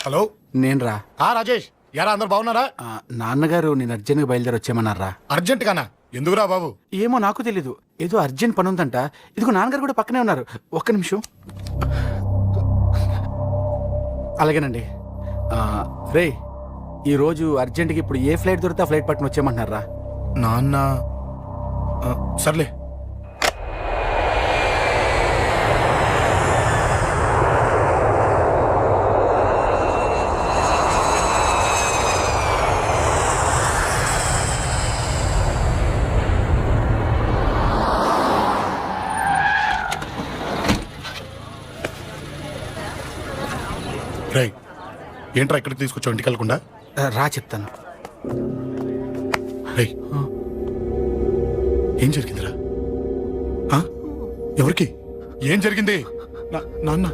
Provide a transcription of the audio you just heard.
Hello నేను రా. రాజేష్ యారా అందరు బాగున్నారా? నాన్నగారు నేను అర్జెంట్గా బయలుదేరి వచ్చేయమన్నారా? అర్జెంట్ గానా? ఎందుకురా బాబు? ఏమో నాకు తెలీదు, ఏదో అర్జెంట్ పని ఉందంట. ఇదిగో నాన్నగారు కూడా పక్కనే ఉన్నారు. ఒక్క నిమిషం. అలాగేనండి. రే, ఈరోజు అర్జెంట్గా ఇప్పుడు ఏ ఫ్లైట్ దొరికితే ఆ ఫ్లైట్ పట్టుకుని వచ్చేయమంటున్నారా? నాన్న సర్లే. రేయ్, ఏంట్రా ఇక్కడికి తీసుకొచ్చావు ఇంటికి వెళ్ళకుండా? రా చెప్తాను. రేయ్, ఏం జరిగిందిరా? ఎవరికి ఏం జరిగింది? నాన్న